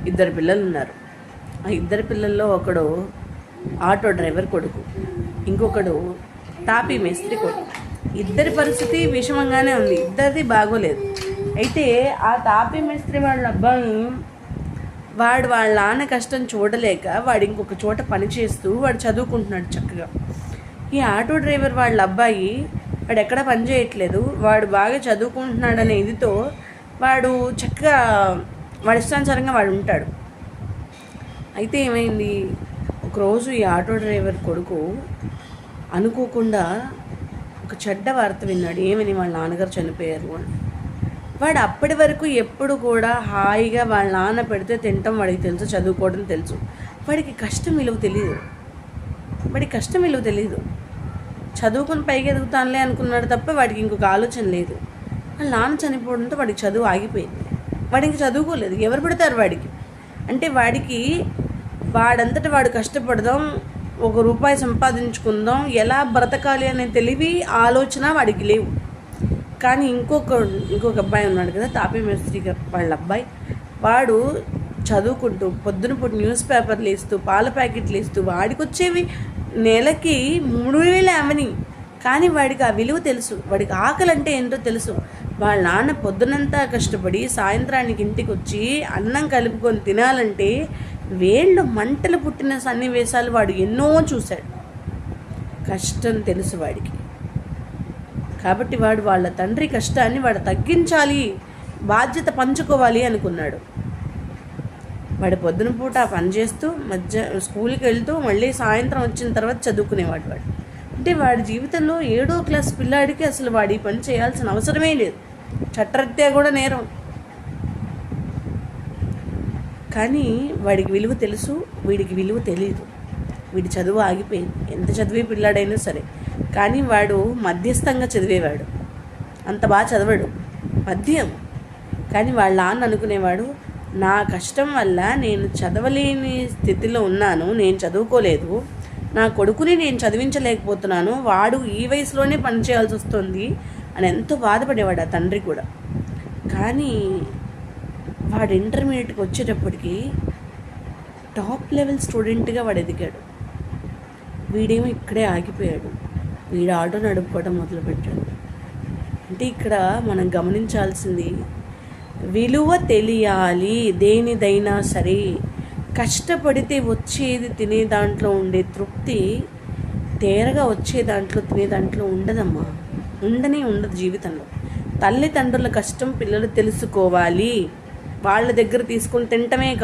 ఇద్దరు పిల్లలు ఉన్నారు. ఆ ఇద్దరు పిల్లల్లో ఒకడు ఆటో డ్రైవర్ కొడుకు, ఇంకొకడు టాపీ మేస్త్రి కొడుకు. ఇద్దరి పరిస్థితి విషమంగానే ఉంది, ఇద్దరిది బాగోలేదు. అయితే ఆ టాపీ మేస్త్రి వాళ్ళ అబ్బాయి వాళ్ళ నాన్న కష్టం చూడలేక వాడు ఇంకొక చోట పని చేస్తూ వాడు చదువుకుంటున్నాడు చక్కగా. ఈ ఆటో డ్రైవర్ వాళ్ళ అబ్బాయి వాడు ఎక్కడ పని చేయట్లేదు, వాడు బాగా చదువుకుంటున్నాడనే ఇదితో వాడు చక్కగా వాడి ఇష్టానుసారంగా వాడు ఉంటాడు. అయితే ఏమైంది, ఒకరోజు ఈ ఆటో డ్రైవర్ కొడుకు అనుకోకుండా ఒక చెడ్డ వార్త విన్నాడు. ఏమని, వాళ్ళ నాన్నగారు చనిపోయారు అని. వాడు అప్పటి వరకు ఎప్పుడు కూడా హాయిగా వాళ్ళ నాన్న పెడితే తినటం వాడికి తెలుసు, చదువుకోవడం తెలుసు. వాడికి కష్టం విలువ తెలియదు. చదువుకుని పైకి ఎదుగుతానులే అనుకున్నాడు తప్ప వాడికి ఇంకొక ఆలోచన లేదు. వాళ్ళ నాన్న చనిపోవడంతో వాడికి చదువు ఆగిపోయింది. వాడు ఇంక చదువుకోలేదు. ఎవరు పెడతారు వాడికి? అంటే వాడంతటా వాడు కష్టపడదాం, ₹1 సంపాదించుకుందాం, ఎలా బ్రతకాలి అనే తెలివి ఆలోచన వాడికి లేవు. కానీ ఇంకొక అబ్బాయి ఉన్నాడు కదా, తాపీ మేస్త్రి వాళ్ళ అబ్బాయి. వాడు చదువుకుంటూ పొద్దున పూట న్యూస్ పేపర్లు వేస్తూ పాల ప్యాకెట్లు వేస్తూ వాడికి వచ్చేవి నెలకి 3,000 అవని. కానీ వాడికి ఆ విలువ తెలుసు, వాడికి ఆకలి అంటే ఏంటో తెలుసు. వాళ్ళ నాన్న పొద్దునంతా కష్టపడి సాయంత్రానికి ఇంటికి వచ్చి అన్నం కలుపుకొని తినాలంటే వేళ్ళు మంటలు పుట్టిన సన్నివేశాలు వాడు ఎన్నో చూశాడు. కష్టం తెలుసు వాడికి. కాబట్టి వాడు వాళ్ళ తండ్రి కష్టాన్ని వాడు తగ్గించాలి, బాధ్యత పంచుకోవాలి అనుకున్నాడు. వాడు పొద్దున పూట పని చేస్తూ స్కూల్కి వెళ్తూ మళ్ళీ సాయంత్రం వచ్చిన తర్వాత చదువుకునేవాడు. అంటే వాడి జీవితంలో 7వ క్లాస్ పిల్లాడికి అసలు వాడి పని చేయాల్సిన అవసరమే లేదు, చట్టరీత్యా కూడా నేరం. కానీ వాడికి విలువ తెలుసు, వీడికి విలువ తెలియదు. వీడి చదువు ఆగిపోయింది, ఎంత చదివే పిల్లాడైనా సరే. కానీ వాడు మధ్యస్థంగా చదివేవాడు, అంత బాగా చదవడు, మధ్యం. కానీ వాళ్ళ నాన్న అనుకునేవాడు, నా కష్టం వల్ల నేను చదవలేని స్థితిలో ఉన్నాను, నేను చదువుకోలేదు, నా కొడుకుని నేను చదివించలేకపోతున్నాను, వాడు ఈ వయసులోనే పనిచేయాల్సి వస్తుంది అని ఎంతో బాధపడేవాడు ఆ తండ్రి కూడా. కానీ వాడు ఇంటర్మీడియట్కి వచ్చేటప్పటికి టాప్ లెవెల్ స్టూడెంట్గా వాడు ఎదిగాడు. వీడేమో ఇక్కడే ఆగిపోయాడు. వీడు ఆటో నడుపుకోవడం మొదలుపెట్టాడు. అంటే ఇక్కడ మనం గమనించాల్సింది, విలువ తెలియాలి దేనిదైనా సరే. కష్టపడితే వచ్చేది తినే దాంట్లో ఉండే తృప్తి తేరగా వచ్చే దాంట్లో తినే దాంట్లో ఉండదమ్మా, ఉండదు జీవితంలో. తల్లిదండ్రుల కష్టం పిల్లలు తెలుసుకోవాలి, వాళ్ళ దగ్గర తీసుకుని తినటమే కాదు.